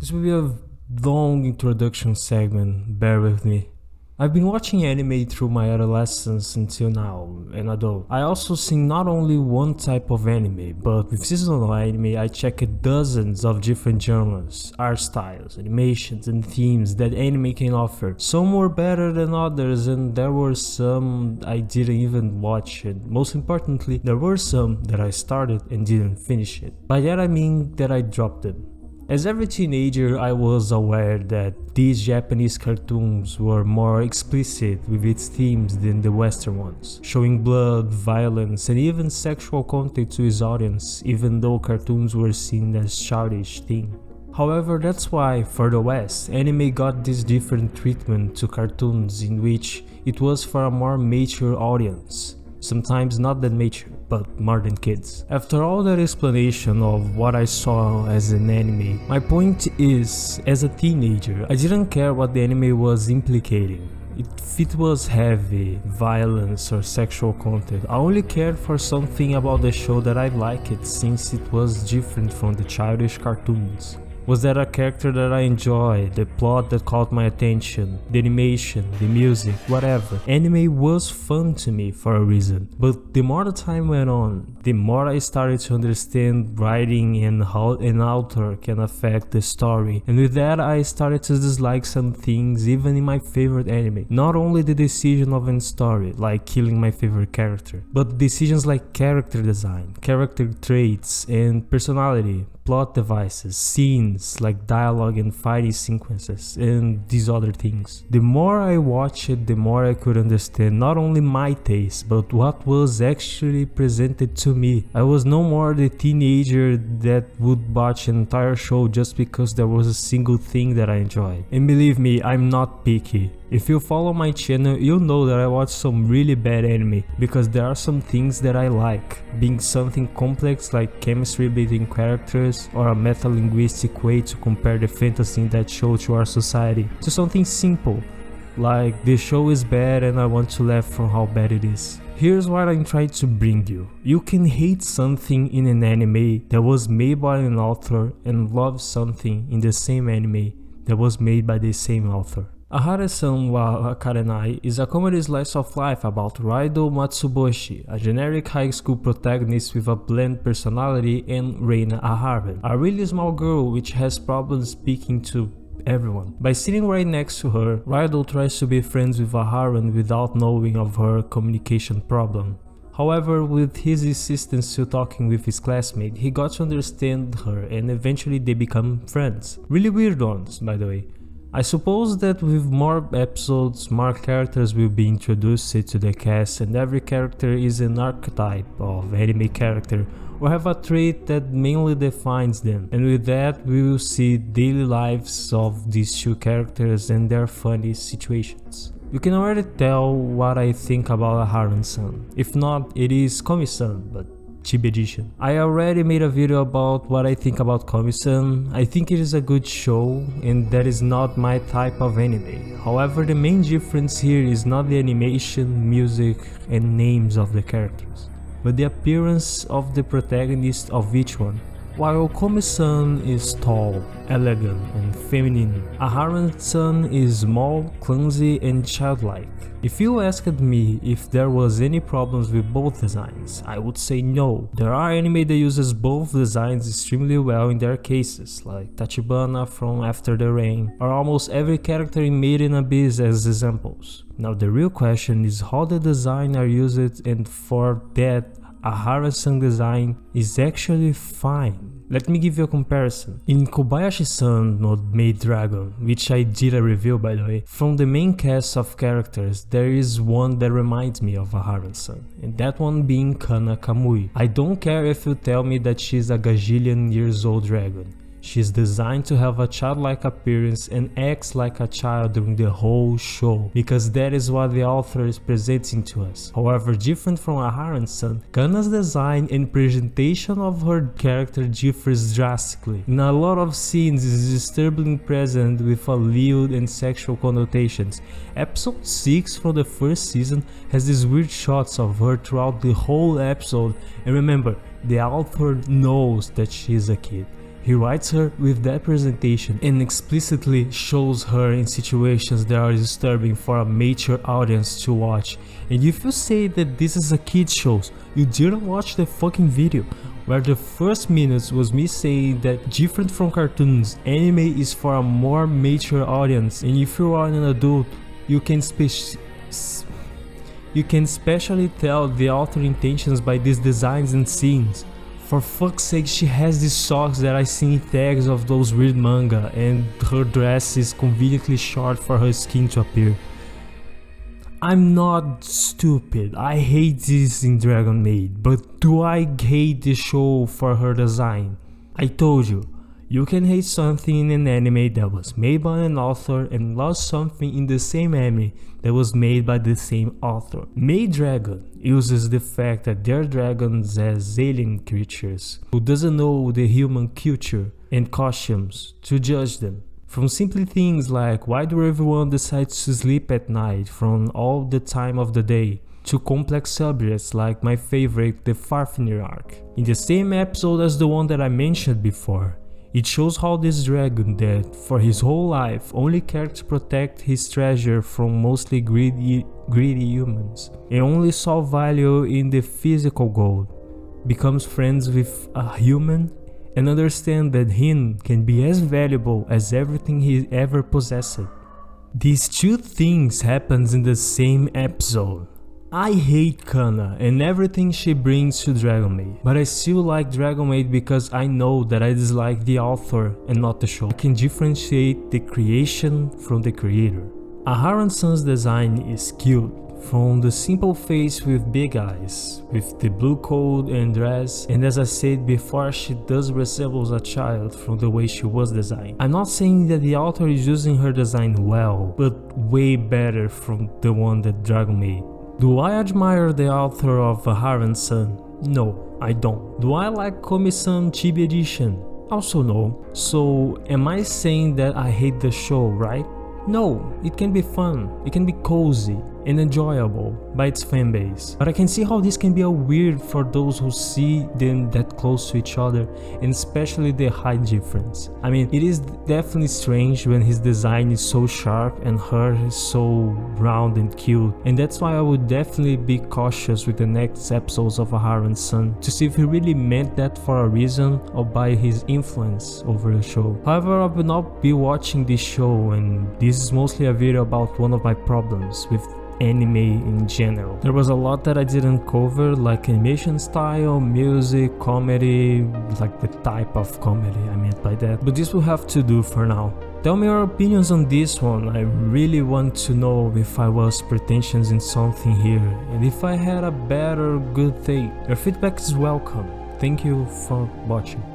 This will be a long introduction segment, bear with me. I've been watching anime through my adolescence until now, and adult. I also seen not only one type of anime, but with seasonal anime I checked dozens of different genres, art styles, animations and themes that anime can offer. Some were better than others and there were some I didn't even watch, and most importantly, there were some that I started and didn't finish it. By that I mean that I dropped them. As every teenager, I was aware that these Japanese cartoons were more explicit with its themes than the Western ones, showing blood, violence, and even sexual content to its audience, even though cartoons were seen as childish thing. However, that's why, for the West, anime got this different treatment to cartoons in which it was for a more mature audience. Sometimes not that mature, but more than kids. After all that explanation of what I saw as an anime, my point is, as a teenager, I didn't care what the anime was implicating. If it was heavy, violence or sexual content, I only cared for something about the show that I liked since it was different from the childish cartoons. Was that a character that I enjoyed, the plot that caught my attention, the animation, the music, whatever. Anime was fun to me for a reason. But the more the time went on, the more I started to understand writing and how an author can affect the story. And with that I started to dislike some things even in my favorite anime. Not only the decision of a story, like killing my favorite character, but decisions like character design, character traits, and personality. Plot devices, scenes like dialogue and fighting sequences, and these other things. The more I watched it, the more I could understand not only my taste, but what was actually presented to me. I was no more the teenager that would watch an entire show just because there was a single thing that I enjoyed. And believe me, I'm not picky. If you follow my channel, you'll know that I watch some really bad anime, because there are some things that I like, being something complex like chemistry between characters, or a meta-linguistic way to compare the fantasy in that show to our society, to something simple, like the show is bad and I want to laugh from how bad it is. Here's what I'm trying to bring you. You can hate something in an anime that was made by an author and love something in the same anime that was made by the same author. Aharen-san wa Katana is a comedy slice of life about Raido Matsuboshi, a generic high school protagonist with a bland personality, and Reina Aharen, a really small girl which has problems speaking to everyone. By sitting right next to her, Raido tries to be friends with Aharen without knowing of her communication problem. However, with his insistence to talking with his classmate, he got to understand her and eventually they become friends. Really weird ones, by the way. I suppose that with more episodes, more characters will be introduced to the cast, and every character is an archetype of anime character or have a trait that mainly defines them, and with that we will see daily lives of these two characters and their funny situations. You can already tell what I think about Aharen-san. If not, it is Komi-san, but cheap edition. I already made a video about what I think about Komi-san. I think it is a good show and that is not my type of anime. However, the main difference here is not the animation, music and names of the characters, but the appearance of the protagonist of each one. While Komi-san is tall, elegant and feminine, Aharen-san is small, clumsy and childlike. If you asked me if there was any problems with both designs, I would say no. There are anime that uses both designs extremely well in their cases, like Tachibana from After the Rain, or almost every character in Made in Abyss as examples. Now the real question is how the design are used, and for that Aharen-san design is actually fine. Let me give you a comparison. In Kobayashi-san no Maid Dragon, which I did a review by the way, from the main cast of characters there is one that reminds me of Aharen-san, and that one being Kana Kamui. I don't care if you tell me that she's a gajillion years old dragon. She is designed to have a childlike appearance and acts like a child during the whole show, because that is what the author is presenting to us. However, different from Aharen-san, Kana's design and presentation of her character differs drastically. In a lot of scenes, it is disturbingly present with a lewd and sexual connotations. Episode 6 from the first season has these weird shots of her throughout the whole episode, and remember, the author knows that she is a kid. He writes her with that presentation and explicitly shows her in situations that are disturbing for a mature audience to watch. And if you say that this is a kid's show, you didn't watch the fucking video, where the first minutes was me saying that different from cartoons, anime is for a more mature audience, and if you are an adult, you can especially tell the author intentions by these designs and scenes. For fuck's sake, she has these socks that I see in tags of those weird manga, and her dress is conveniently short for her skin to appear. I'm not stupid, I hate this in Dragon Maid, but do I hate the show for her design? I told you, you can hate something in an anime that was made by an author and love something in the same anime that was made by the same author. Maid Dragon uses the fact that they're dragons as alien creatures who doesn't know the human culture and costumes to judge them. From simply things like why do everyone decide to sleep at night from all the time of the day, to complex subjects like my favorite, the Fafnir arc. In the same episode as the one that I mentioned before, it shows how this dragon that, for his whole life, only cared to protect his treasure from mostly greedy humans, and only saw value in the physical gold, becomes friends with a human and understand that him can be as valuable as everything he ever possessed. These two things happens in the same episode. I hate Kana and everything she brings to Dragon Maid, but I still like Dragon Maid because I know that I dislike the author and not the show. I can differentiate the creation from the creator. Aharen-san's design is cute, from the simple face with big eyes, with the blue coat and dress, and as I said before, she does resembles a child from the way she was designed. I'm not saying that the author is using her design well, but way better from the one that Dragon Maid. Do I admire the author of Aharen-san? No, I don't. Do I like Komi-san Chibi Edition? Also no. So am I saying that I hate the show, right? No, it can be fun, it can be cozy and enjoyable by its fanbase, but I can see how this can be a weird for those who see them that close to each other, and especially the height difference. I mean, it is definitely strange when his design is so sharp and her is so round and cute, and that's why I would definitely be cautious with the next episodes of Aharen-san to see if he really meant that for a reason or by his influence over the show. However, I will not be watching this show, and this is mostly a video about one of my problems with anime in general. There was a lot that I didn't cover, like animation style, music, comedy, like the type of comedy I meant by that, but this will have to do for now. Tell me your opinions on this one. I really want to know if I was pretentious in something here, and if I had a bad or good thing. Your feedback is welcome. Thank you for watching.